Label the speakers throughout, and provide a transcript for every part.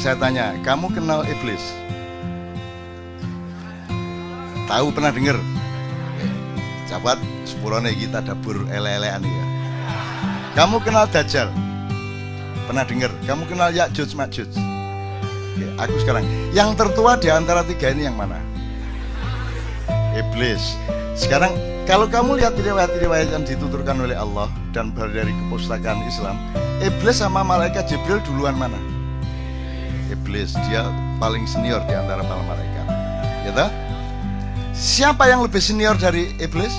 Speaker 1: saya tanya, kamu kenal iblis? Tahu, pernah dengar? Sahabat, sepurone kita dapur ele-elean ya. Kamu kenal Dajjal? Pernah dengar? Kamu kenal Ya'juj Ma'juj? Oke, aku sekarang, yang tertua di antara tiga ini yang mana? Iblis. Sekarang kalau kamu lihat riwayat-riwayat yang dituturkan oleh Allah dan dari kepustakaan Islam, iblis sama malaikat Jibril duluan mana? Iblis, dia paling senior di antara para malaikat. Gitu? Siapa yang lebih senior dari iblis?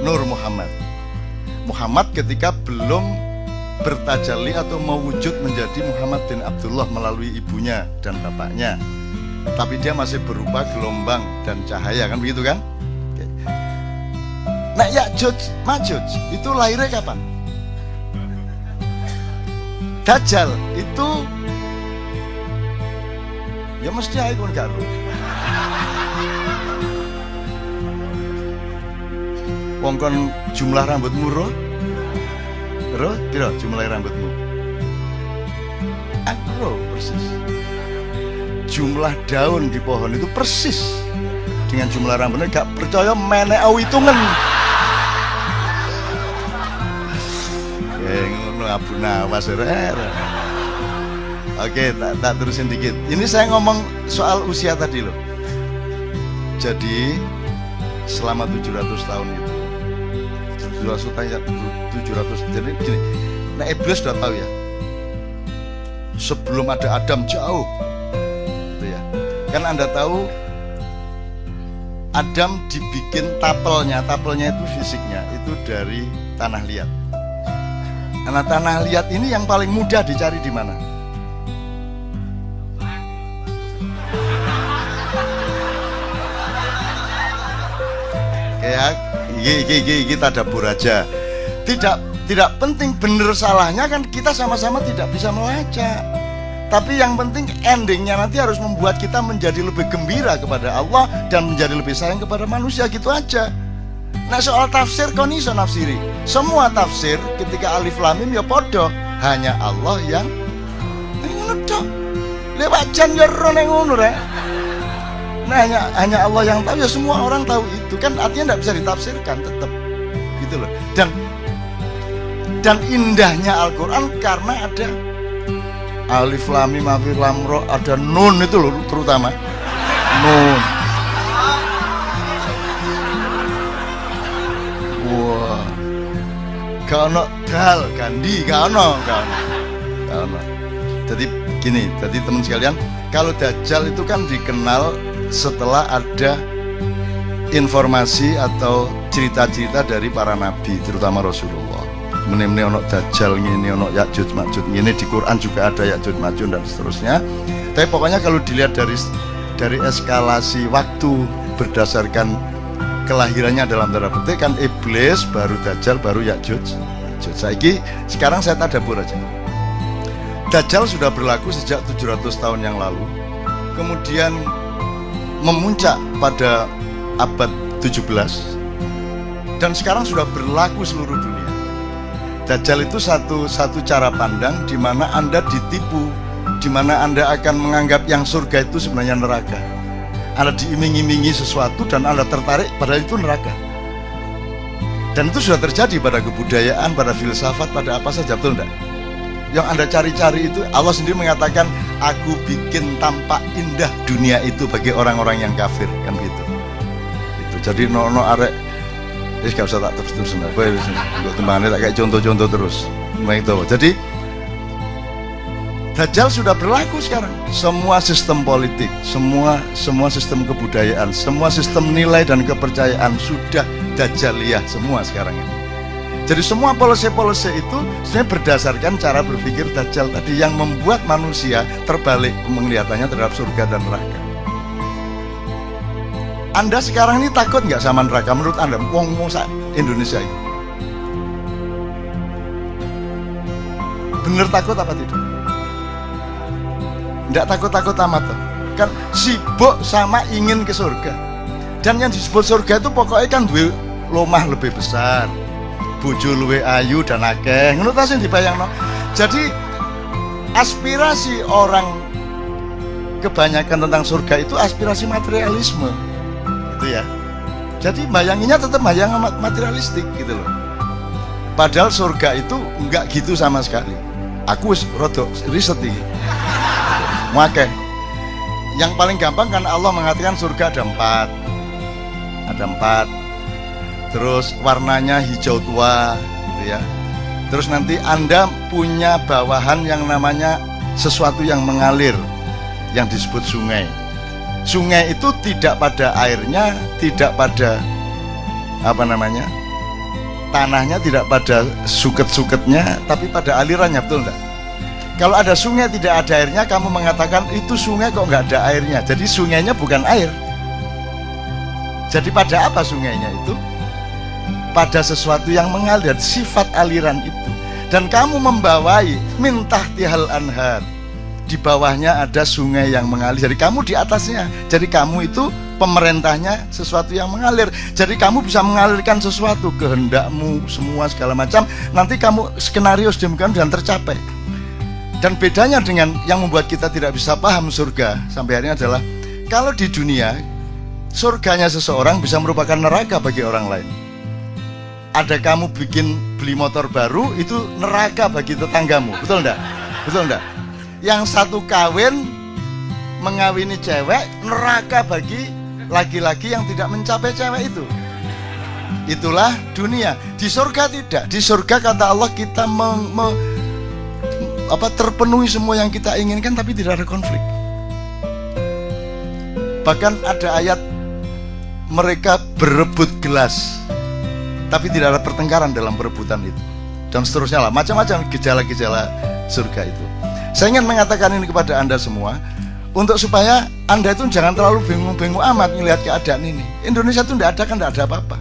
Speaker 1: Nur Muhammad. Muhammad ketika belum bertajalli atau mewujud menjadi Muhammad bin Abdullah melalui ibunya dan bapaknya, tapi dia masih berupa gelombang dan cahaya, kan begitu kan? Oke. Nah, Ya'juj Ma'juj itu lahirnya kapan? Dajjal itu ya mesti ae kon gak ro. Wong kon jumlah rambutmu ro? Ro, piro jumlah rambutmu? Aku ro persis. Jumlah daun di pohon itu persis dengan jumlah rambutnya. Gak percaya menek hitungan. Ngono Abu Nawas. Oke, tak terusin dikit. Ini saya ngomong soal usia tadi loh. Jadi selama 700 tahun itu 700, jadi gini. Nah, iblis sudah tahu ya, sebelum ada Adam jauh gitu ya. Kan Anda tahu Adam dibikin tapelnya itu fisiknya itu dari tanah liat. Karena tanah liat ini yang paling mudah dicari di mana? Kayak kita dapur aja. Tidak penting bener salahnya, kan kita sama-sama tidak bisa melacak. Tapi yang penting endingnya nanti harus membuat kita menjadi lebih gembira kepada Allah dan menjadi lebih sayang kepada manusia, gitu aja. Nah, soal tafsir kon iso nafsiri. Semua tafsir ketika alif lam mim ya podo, hanya Allah yang ngono tok. Lewat jan yo ro ning ngono rek. Nah, hanya Allah yang tahu, ya semua orang tahu itu kan, artinya tidak bisa ditafsirkan tetap gitu loh. Dan indahnya Al-Quran karena ada alif lam mim alif lam ra, ada nun itu loh, terutama nun. Wah, kano dal gandhi kano. Jadi gini, jadi teman sekalian, kalau Dajjal itu kan dikenal setelah ada informasi atau cerita-cerita dari para nabi, terutama Rasulullah. Menimni ono Dajjal ngene, ono Ya'juj Ma'juj ngene, di Quran juga ada Ya'juj Ma'juj dan seterusnya. Tapi pokoknya kalau dilihat dari eskalasi waktu berdasarkan kelahirannya dalam tanda petik, kan iblis, baru Dajjal, baru Ya'juj Ma'juj. Sekarang saya tadabbur aja. Dajjal sudah berlaku sejak 700 tahun yang lalu. Kemudian memuncak pada abad 17 dan sekarang sudah berlaku seluruh dunia. Dajjal itu satu cara pandang di mana Anda ditipu, di mana Anda akan menganggap yang surga itu sebenarnya neraka. Anda diiming-imingi sesuatu dan Anda tertarik padahal itu neraka. Dan itu sudah terjadi pada kebudayaan, pada filsafat, pada apa saja, betul enggak? Yang Anda cari-cari itu, Allah sendiri mengatakan, aku bikin tampak indah dunia itu bagi orang-orang yang kafir, kan gitu. Itu jadi no arek, gak usah tak terus untuk tembangannya tak kayak contoh-contoh terus. Itu. Jadi Dajjal sudah berlaku sekarang. Semua sistem politik, semua sistem kebudayaan, semua sistem nilai dan kepercayaan sudah Dajjaliyah semua sekarang ini. Jadi semua polisi-polisi itu sebenarnya berdasarkan cara berpikir Dajjal tadi yang membuat manusia terbalik penglihatannya terhadap surga dan neraka. Anda sekarang ini takut nggak sama neraka menurut Anda? Wong Indonesia ini bener takut apa tidak? Nggak takut-takut amat tuh. Kan sibuk sama ingin ke surga. Dan yang disebut surga itu pokoknya kan duwe lomah lebih besar, bojo luwe ayu dan akeh, ngono ta sing dibayangno. Jadi Aspirasi orang kebanyakan tentang surga itu aspirasi materialisme, gitu ya. Jadi bayanginnya tetap bayang materialistik gitu loh. Padahal surga itu enggak gitu sama sekali. Aku rodok riset ini. Makanya yang paling gampang kan Allah mengatakan surga ada empat. Terus warnanya hijau tua, gitu ya. Terus nanti Anda punya bawahan yang namanya sesuatu yang mengalir, yang disebut sungai. Sungai itu tidak pada airnya, tidak pada tanahnya, tidak pada suket-suketnya, tapi pada alirannya, betul enggak? Kalau ada sungai tidak ada airnya, kamu mengatakan itu sungai kok nggak ada airnya. Jadi sungainya bukan air. Jadi pada apa sungainya itu? Pada sesuatu yang mengalir, sifat aliran itu. Dan kamu membawai min tahtihal anhar. Di bawahnya ada sungai yang mengalir. Jadi kamu di atasnya. Jadi kamu itu pemerintahnya sesuatu yang mengalir. Jadi kamu bisa mengalirkan sesuatu, kehendakmu, semua segala macam. Nanti kamu skenario sedemikian dan tercapai. Dan bedanya dengan yang membuat kita tidak bisa paham surga sampai hari ini adalah kalau di dunia surganya seseorang bisa merupakan neraka bagi orang lain. Ada kamu beli motor baru, itu neraka bagi tetanggamu, betul enggak? Betul enggak? Yang satu kawin mengawini cewek, neraka bagi laki-laki yang tidak mencapai cewek itu. Itulah dunia. Di surga tidak. Di surga kata Allah kita terpenuhi semua yang kita inginkan, tapi tidak ada konflik. Bahkan ada ayat mereka berebut gelas, tapi tidak ada pertengkaran dalam perebutan itu, dan seterusnya lah, macam-macam gejala-gejala surga itu. Saya ingin mengatakan ini kepada Anda semua, untuk supaya Anda itu jangan terlalu bingung-bingung amat melihat keadaan ini. Indonesia itu tidak ada kan, tidak ada apa-apa.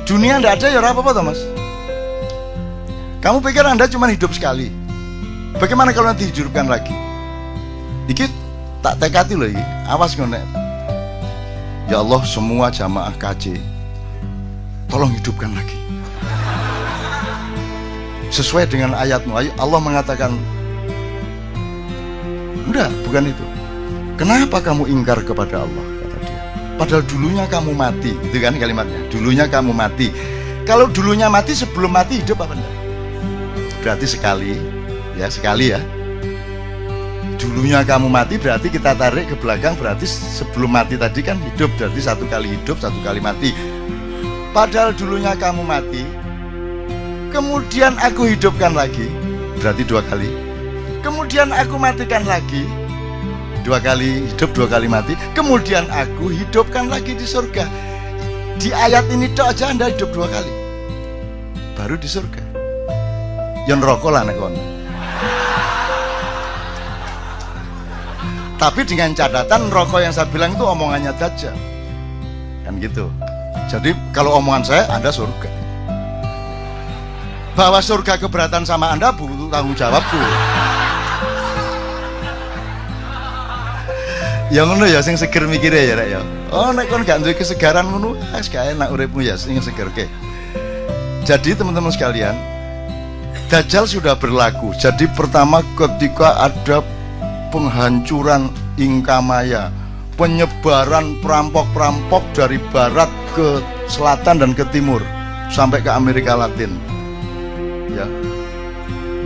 Speaker 1: Dunia tidak ada ya apa-apa toh mas. Kamu pikir Anda cuma hidup sekali? Bagaimana kalau nanti dihidupkan lagi? Dikit tak tekati loh ini, awas ngonek. Ya Allah, semua jamaah KJ tolong hidupkan lagi sesuai dengan ayatmu. Allah mengatakan enggak, bukan itu. Kenapa kamu ingkar kepada Allah, kata dia, padahal dulunya kamu mati. Itu kan kalimatnya, dulunya kamu mati. Kalau dulunya mati, sebelum mati hidup apa enggak? Berarti sekali ya. Dulunya kamu mati berarti kita tarik ke belakang, berarti sebelum mati tadi kan hidup, berarti satu kali hidup, satu kali mati. Padahal dulunya kamu mati, kemudian aku hidupkan lagi, berarti dua kali. Kemudian aku matikan lagi, dua kali hidup, dua kali mati. Kemudian aku hidupkan lagi di surga. Di ayat ini toh aja Anda hidup dua kali, baru di surga. Yang rokok lah nek kono. Tapi dengan catatan rokok yang saya bilang itu omongannya Dajjal, kan gitu. Jadi kalau omongan saya, Anda surga. Bahwa surga keberatan sama Anda butuh tanggung jawabku. Ya ngono ya, sing seger mikire ya rek ya. Oh nek kon gak duwe kesegaran ngono, wis gak enak uripmu ya, sing seger ke. Jadi teman-teman sekalian, Dajjal sudah berlaku. Jadi pertama ketika ada penghancuran Inkamaya, penyebaran perampok-perampok dari barat ke selatan dan ke timur sampai ke Amerika Latin, ya,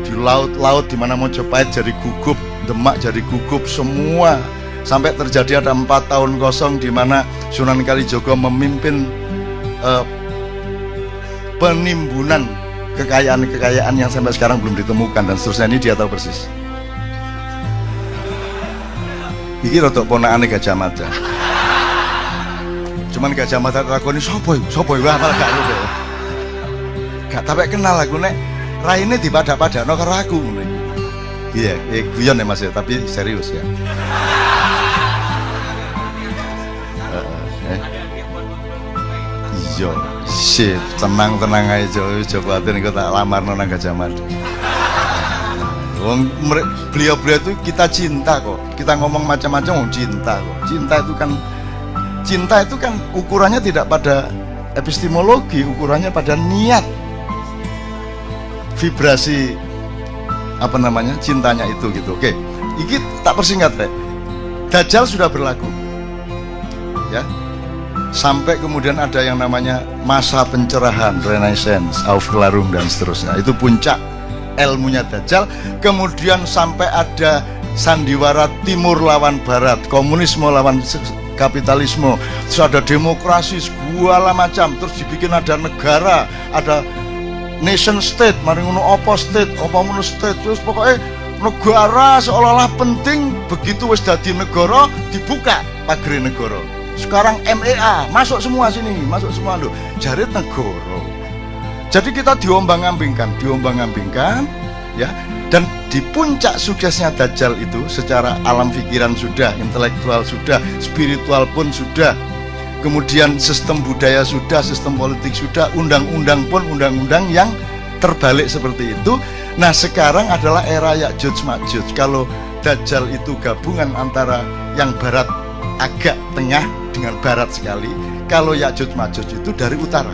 Speaker 1: di laut-laut di mana Mojopahit jadi gugup, Demak jadi gugup, semua sampai terjadi ada 4 tahun kosong di mana Sunan Kalijogo memimpin penimbunan kekayaan-kekayaan yang sampai sekarang belum ditemukan dan seterusnya. Ini dia tahu persis. Iki rotok ponakane Gajah Mada. Cuman Gajah Mada takoni sapa ya malah gak ngerti. Gak tapi kenal aku nek raine dipadak-padakno karo aku ngono iki. Iya, guyon ya Mas ya, tapi serius ya. Iya, shit, tenang aja coba hati kok tak lamarno nang Gajah Mada. Beliau itu kita cinta kok. Kita ngomong macam-macam cinta kok. Cinta itu kan ukurannya tidak pada epistemologi, ukurannya pada niat. Vibrasi cintanya itu gitu. Oke, ini tak persingkat Rek. Dajjal sudah berlaku, ya. Sampai kemudian ada yang namanya masa pencerahan, Renaissance, Aufklärung dan seterusnya. Itu puncak ilmunya Dajjal. Kemudian sampai ada sandiwara timur lawan barat, komunisme lawan kapitalisme, terus ada demokrasi segala macam, terus dibikin ada negara, ada nation state, mari ngono apa state, apa ngono state, terus pokoknya negara seolah-olah penting. Begitu wis dadi negara dibuka pagere negara. Sekarang MEA masuk semua sini, masuk semua loh, jarit negara. Jadi kita diombang-ambingkan, ya. Dan di puncak suksesnya Dajjal itu secara alam pikiran sudah, intelektual sudah, spiritual pun sudah, kemudian sistem budaya sudah, sistem politik sudah, undang-undang pun undang-undang yang terbalik seperti itu. Nah sekarang adalah era Ya'juj Ma'juj. Kalau Dajjal itu gabungan antara yang barat agak tengah dengan barat sekali, kalau Ya'juj Ma'juj itu dari utara.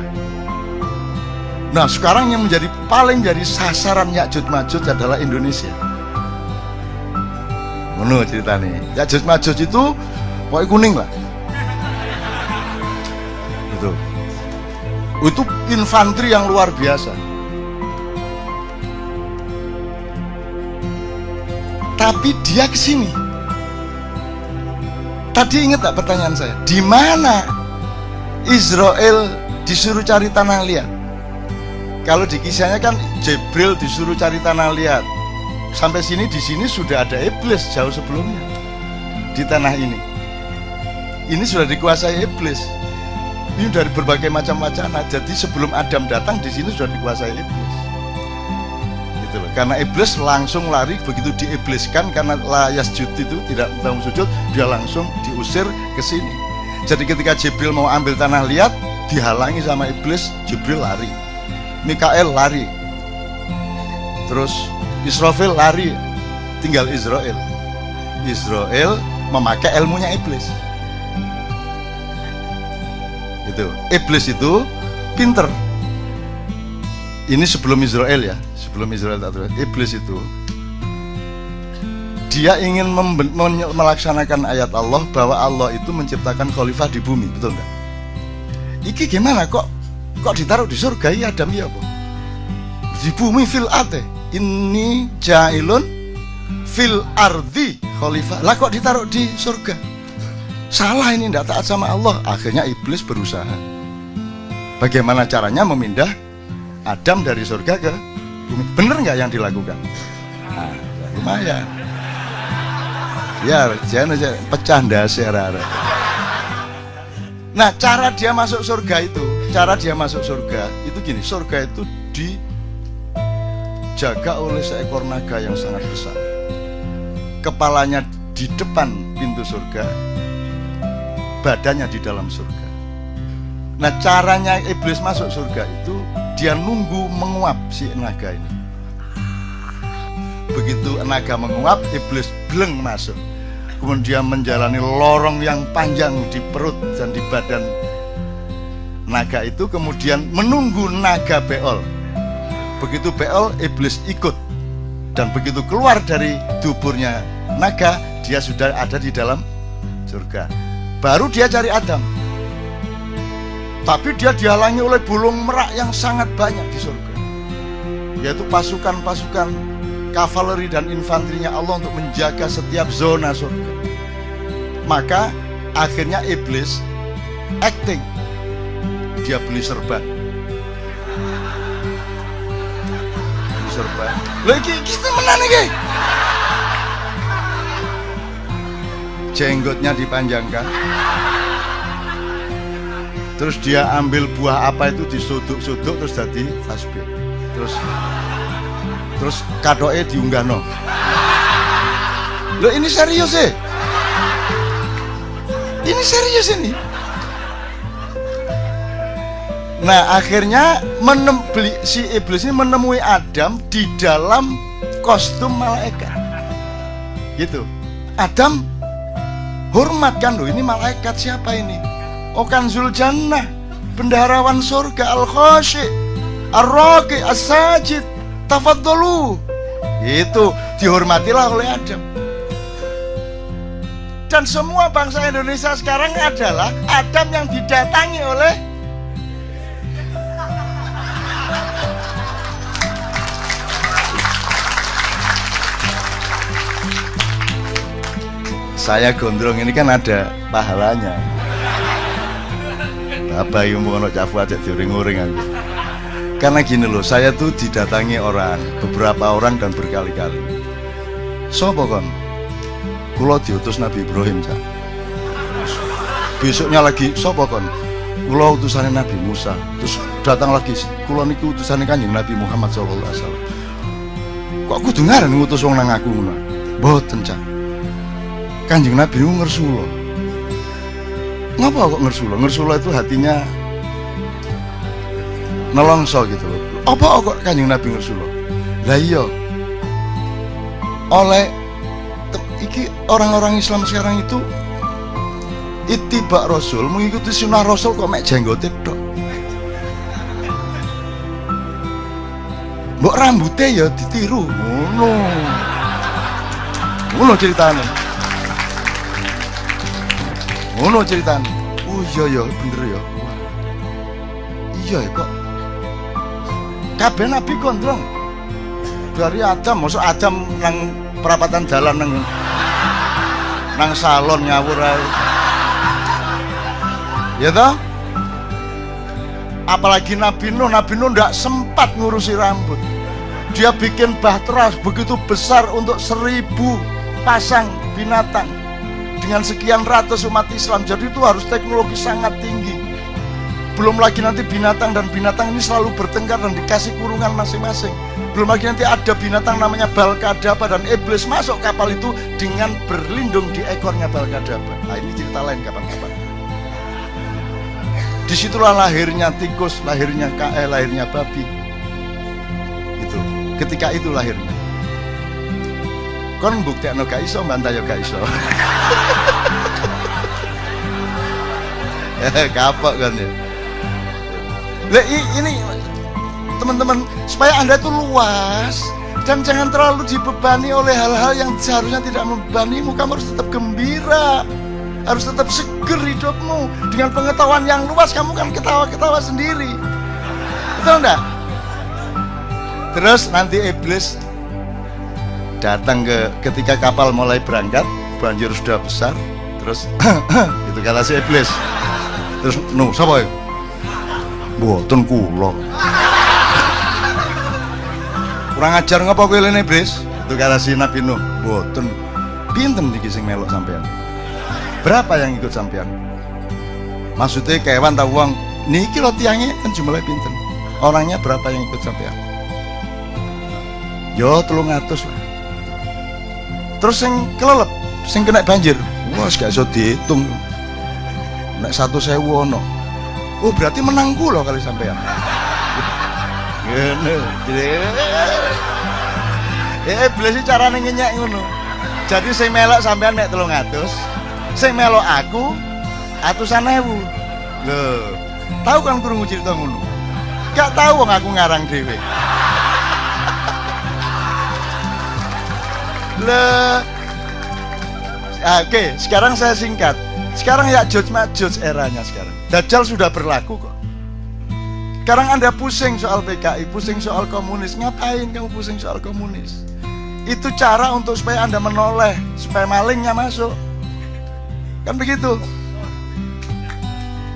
Speaker 1: Nah sekarang yang paling jadi sasaran Ya'juj Ma'juj adalah Indonesia. Menurut cerita nih, Ya'juj Ma'juj itu pokoknya kuning lah. Itu infanteri yang luar biasa. Tapi dia kesini. Tadi ingat tak pertanyaan saya? Di mana Israel disuruh cari tanah liat? Kalau di kisahnya kan Jibril disuruh cari tanah liat. Sampai sini, di sini sudah ada iblis jauh sebelumnya di tanah ini. Ini sudah dikuasai iblis. Ini dari berbagai macam wacana. Jadi sebelum Adam datang di sini sudah dikuasai iblis. Gitu loh. Karena iblis langsung lari begitu diibliskan, karena la yasjud itu tidak mau sujud, dia langsung diusir ke sini. Jadi ketika Jibril mau ambil tanah liat, dihalangi sama iblis, Jibril lari. Mikael lari. Terus Israfil lari, tinggal Israel. Israel memakai ilmunya iblis. Itu iblis itu pinter. Ini sebelum Israel ya, sebelum Israel tak terus. Iblis itu dia ingin melaksanakan ayat Allah bahwa Allah itu menciptakan khalifah di bumi, betul nggak? Iki gimana kok ditaruh di surga ya Adam ya apa? Di bumi fil ate. Ini jailun fil ardi khalifah. Lah kok ditaruh di surga? Salah ini, tidak taat sama Allah. Akhirnya iblis berusaha. Bagaimana caranya memindah Adam dari surga ke bumi? Bener nggak yang dilakukan? Nah, lumayan. Ya, jangan aja pecah dasar. Nah, cara dia masuk surga itu gini. Surga itu dijaga oleh seekor naga yang sangat besar. Kepalanya di depan pintu surga, badannya di dalam surga. Nah caranya iblis masuk surga itu dia nunggu menguap si naga ini. Begitu naga menguap, iblis bleng masuk. Kemudian menjalani lorong yang panjang di perut dan di badan naga itu, kemudian menunggu naga beol. Begitu beol, iblis ikut. Dan begitu keluar dari duburnya naga, dia sudah ada di dalam surga. Baru dia cari Adam. Tapi dia dihalangi oleh burung merak yang sangat banyak di surga, yaitu pasukan-pasukan kavaleri dan infanterinya Allah untuk menjaga setiap zona surga. Maka akhirnya iblis acting. Dia beli serban. Lagi kita menang nih. Jenggotnya dipanjangkan. Terus dia ambil buah apa itu, disuduk-suduk terus jadi tasbih. Terus kadoke diunggahno. Loh ini serius sih. Ini serius ini. Nah akhirnya si iblis ini menemui Adam di dalam kostum malaikat. Gitu. Adam hormat kan, loh ini malaikat siapa ini? Oh Kanzul Jannah, bendaharawan surga, al-khashi, ar-raqi, as-sajid, tafadhalu. Itu dihormatilah oleh Adam. Dan semua bangsa Indonesia sekarang adalah Adam yang didatangi oleh saya gondrong ini kan ada pahalanya. Apa yang mau cafu aja diuring-uring aku. Karena gini loh, saya tuh didatangi orang, beberapa orang dan berkali-kali. Sopo kon? Kulo diutus Nabi Ibrahim, Cak. Besoknya lagi, sopo kon? Kulo utusannya Nabi Musa. Terus datang lagi, kulo niku utusannya Kanjeng Nabi Muhammad SAW. Kok kudu ngaran ngutus wong nang aku ngono? Mboten, Cak. Kanjeng Nabi itu ngersulo. Ngapa kok ngersulo? Ngersulo itu hatinya nelongso gitu loh. Apa kok Kanjeng Nabi ngersulo? Lah iya, oleh iki orang-orang Islam sekarang itu ittiba Rasul, mengikuti sunnah Rasul kok mek jenggote tok. Mbok rambutnya ya ditiru. Ngono ceritanya. Ngono ceritanya. Oh iya bener ya. Iya ya kok. Kabeh nabi gondrong. Dari Adam, masuk Adam nang perapatan jalan nang salon ngawur ae. Ya toh? Apalagi Nabi Nuh ndak sempat ngurusi rambut. Dia bikin bahtera begitu besar untuk 1000 pasang binatang dengan sekian ratus umat Islam. Jadi itu harus teknologi sangat tinggi. Belum lagi nanti binatang dan binatang ini selalu bertengkar dan dikasih kurungan masing-masing. Belum lagi nanti ada binatang namanya Balkadaba dan iblis masuk kapal itu dengan berlindung di ekornya Balkadaba. Nah ini cerita lain kapan-kapan. Disitulah lahirnya tikus, lahirnya lahirnya babi. Gitu. Ketika itu lahirnya. Kon buktekno gak iso, mbantah yo gak iso. Kapok kan ya. Ini teman-teman, supaya Anda itu luas dan jangan terlalu dibebani oleh hal-hal yang seharusnya tidak membebanimu. Kamu harus tetap gembira, harus tetap seger hidupmu. Dengan pengetahuan yang luas kamu kan ketawa-ketawa sendiri. Betul enggak? Terus nanti iblis datang ketika kapal mulai berangkat, banjir sudah besar, terus itu kata si iblis. Terus sapa ya? Mboten kula. Kurang ajar ngapa kowe lene iblis? Itu kata si Nabi Nuh. Mboten. Pinten iki sing melok sampean? Berapa yang ikut sampean? Maksudnya kewan ta wong niki lho tiange kan jumlahnya pinten? Orangnya berapa yang ikut sampean? Yo 300 lah. Terus sing kelelep, sing kena banjir, wah gak iso dihitung. Nek 1.000 ono. Oh berarti menang kula kali sampean. Ngene. Iblis carane ngenyek ngono. Jadi sing melok sampean mek 300, sing melok aku 100.000. Lho, tahu kan krungu cerita ngono? Gak tahu wong aku ngarang dhewe. Oke, sekarang saya singkat. Sekarang ya Ya'juj eranya sekarang. Dajjal sudah berlaku kok. Sekarang Anda pusing soal PKI, pusing soal komunis. Ngapain kamu pusing soal komunis? Itu cara untuk supaya Anda menoleh, supaya malingnya masuk. Kan begitu.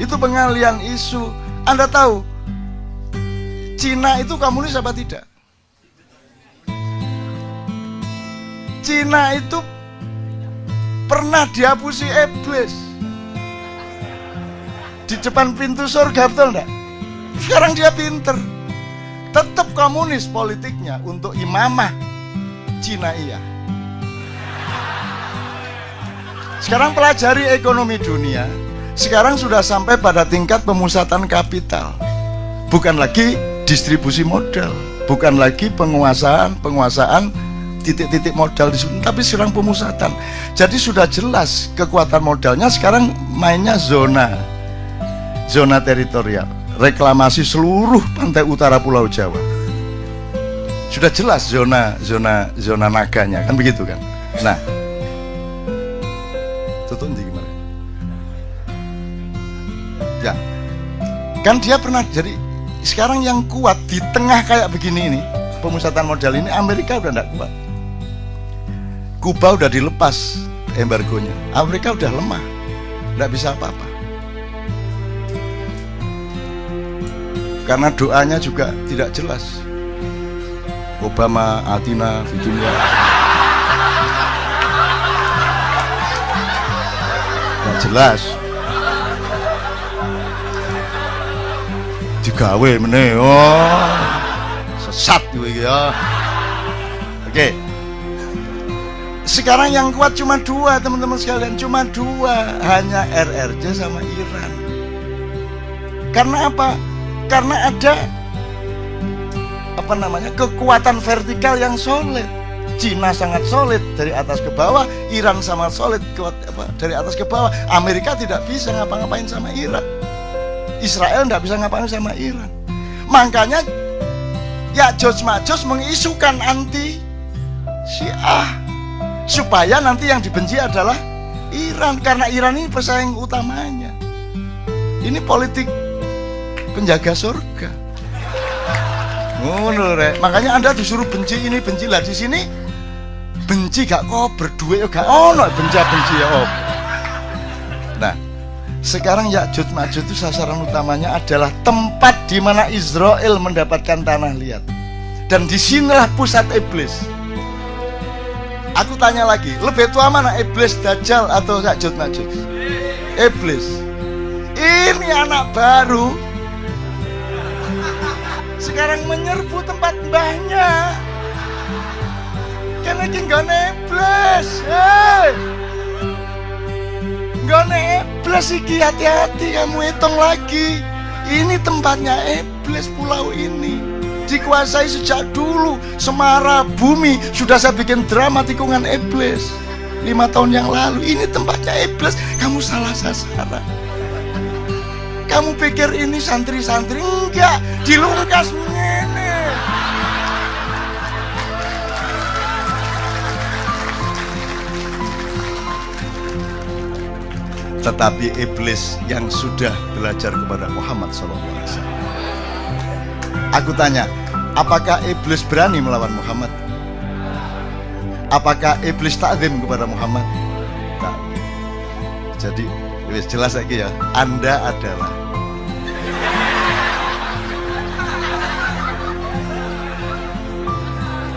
Speaker 1: Itu pengalian isu. Anda tahu Cina itu komunis apa tidak? Cina itu pernah dihapusi iblis di depan pintu surga, betul enggak? Sekarang dia pinter, tetap komunis politiknya untuk imamah Cina iya. Sekarang pelajari ekonomi dunia. Sekarang sudah sampai pada tingkat pemusatan kapital, bukan lagi distribusi modal, bukan lagi penguasaan titik-titik modal di sini, tapi sekarang pemusatan. Jadi sudah jelas kekuatan modalnya sekarang mainnya zona teritorial, reklamasi seluruh pantai utara Pulau Jawa. Sudah jelas zona naganya, kan begitu kan. Nah, tutup di gimana? Ya, kan dia pernah jadi. Sekarang yang kuat di tengah kayak begini ini, pemusatan modal ini, Amerika udah tidak kuat. Kuba udah dilepas embargonya, Amerika udah lemah, tidak bisa apa-apa. Karena doanya juga tidak jelas. Obama, Atina, Virginia, tidak jelas. Digawe meneh, oh sesat gitu ya. Oke. Sekarang yang kuat cuma dua, teman-teman sekalian, cuma dua, hanya RRC sama Iran. Karena apa? Karena ada kekuatan vertikal yang solid. Cina sangat solid dari atas ke bawah, Iran sangat solid dari atas ke bawah. Amerika tidak bisa ngapa-ngapain sama Iran. Israel tidak bisa ngapain sama Iran. Makanya Ya'juj Ma'juj mengisukan anti Syiah supaya nanti yang dibenci adalah Iran, karena Iran ini pesaing utamanya. Ini politik penjaga surga. Makanya Anda disuruh benci ini, benci lah. Di sini benci gak kok berdua gak ono benci ya om. Nah, sekarang Ya'juj Ma'juj itu sasaran utamanya adalah tempat di mana Israel mendapatkan tanah liat. Dan disinilah pusat iblis. Aku tanya lagi, lebih tua mana, iblis Dajjal atau Ya'juj Ma'juj? Iblis. Ini anak baru sekarang menyerbu tempat mbahnya. Karena ini gak iblis. Gak iblis iki, hati-hati kamu hitung lagi. Ini tempatnya iblis, pulau ini dikuasai sejak dulu. Semara bumi sudah saya bikin drama tikungan iblis 5 tahun yang lalu. Ini tempatnya iblis. Kamu salah sasaran. Kamu pikir ini santri-santri? Enggak, dilungkas ini. Tetapi iblis yang sudah belajar kepada Muhammad SAW. Aku tanya, apakah iblis berani melawan Muhammad? Apakah iblis ta'zim kepada Muhammad? Tak. Jadi jelas lagi ya, Anda adalah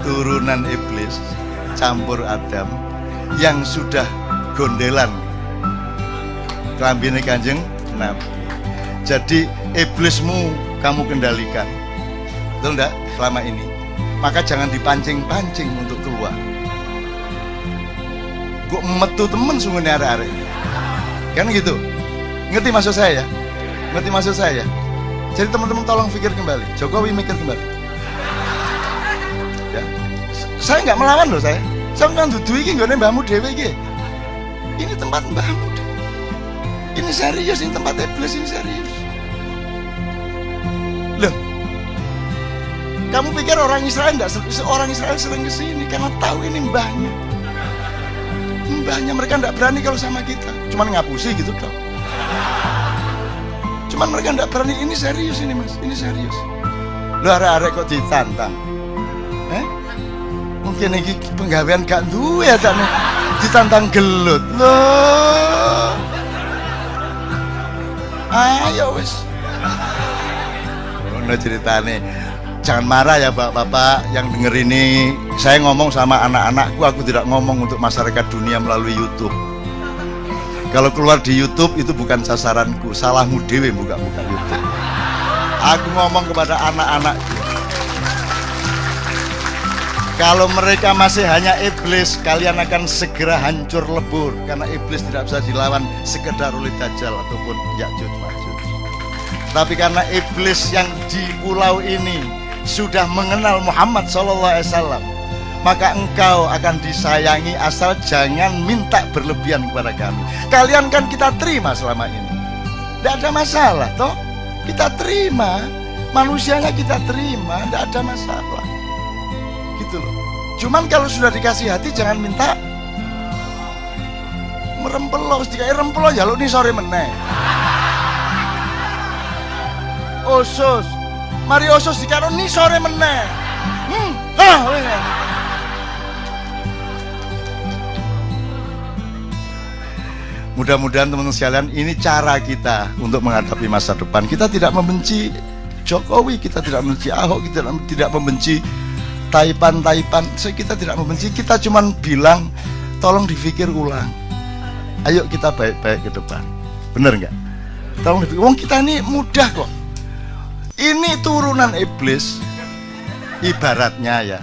Speaker 1: turunan iblis campur Adam yang sudah gondelan kelambine Kanjeng Nabi. Jadi iblismu kamu kendalikan, betul enggak, selama ini? Maka jangan dipancing-pancing untuk keluar. Kok metu temen sungguh arek-arek ini, kan gitu. Ngerti maksud saya ya? Ngerti maksud saya ya? Jadi teman-teman tolong pikir kembali. Jokowi mikir kembali ya. Saya nggak melawan loh, saya kan dudu iki nggone mbahmu dhewe iki. Ini tempat mbahmu. Ini serius, ini tempat iblis, ini serius. Loh, kamu pikir orang Israel sering kesini karena tahu ini mbahnya. Mbahnya, mereka enggak berani kalau sama kita. Cuman ngapusi gitu dong. Cuman mereka enggak berani. Ini serius ini mas, ini serius. Loh, arek-arek kok ditantang? Mungkin ini penggawean gak duwe ya tak nih, ditantang gelut. Loh, ayo wis. Ono ceritane. Jangan marah ya bapak-bapak yang denger ini. Saya ngomong sama anak-anakku, aku tidak ngomong untuk masyarakat dunia melalui YouTube. Kalau keluar di YouTube itu bukan sasaranku, salahmu dewe buka-buka YouTube. Aku ngomong kepada anak-anakku. Kalau mereka masih hanya iblis, kalian akan segera hancur lebur. Karena iblis tidak bisa dilawan sekedar oleh Dajjal ataupun Ya'juj Ma'juj. Tapi karena iblis yang di pulau ini sudah mengenal Muhammad SAW, maka engkau akan disayangi asal jangan minta berlebihan kepada kami. Kalian kan kita terima selama ini, tidak ada masalah toh. Kita terima, manusianya kita terima, tidak ada masalah. gitu loh. Cuman kalau sudah dikasih hati jangan minta merempel lo, dikai rempel lo jaluk nih sore meneh. Osus, mari osus dikaro nih sore meneh. Mudah-mudahan teman-teman sekalian, ini cara kita untuk menghadapi masa depan. Kita tidak membenci Jokowi, kita tidak membenci Ahok, kita tidak membenci Taipan. Kita tidak membenci, kita cuma bilang tolong dipikir ulang. Ayo kita baik-baik ke depan. Bener nggak? Tolong dipikir. Wong kita ini mudah kok. Ini turunan iblis, ibaratnya ya.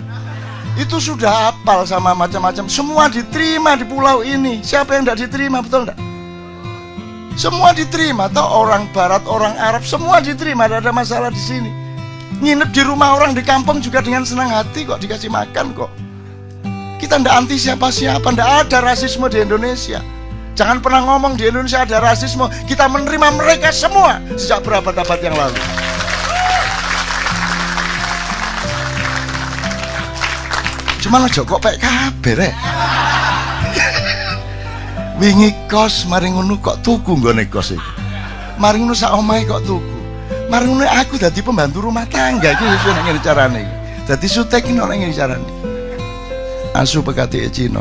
Speaker 1: Itu sudah hafal sama macam-macam. Semua diterima di pulau ini. Siapa yang tidak diterima, betul enggak? Semua diterima. Atau orang Barat, orang Arab, semua diterima. Tidak ada masalah di sini. Nginep di rumah orang di kampung juga dengan senang hati kok, dikasih makan kok. Kita tidak anti siapa-siapa. Tidak ada rasisme di Indonesia. Jangan pernah ngomong di Indonesia ada rasisme. Kita menerima mereka semua sejak berabad-abad yang lalu. Cuma aja kok pek kabeh rek. Wingi kos mari ngono kok tuku nggone kos iki. Mari ngono sak omahe kok tuku. Mari ngono aku dadi pembantu rumah tangga iki wis ngene carane iki. Dadi sutek iki ono ngene carane. Asu pekati Cina.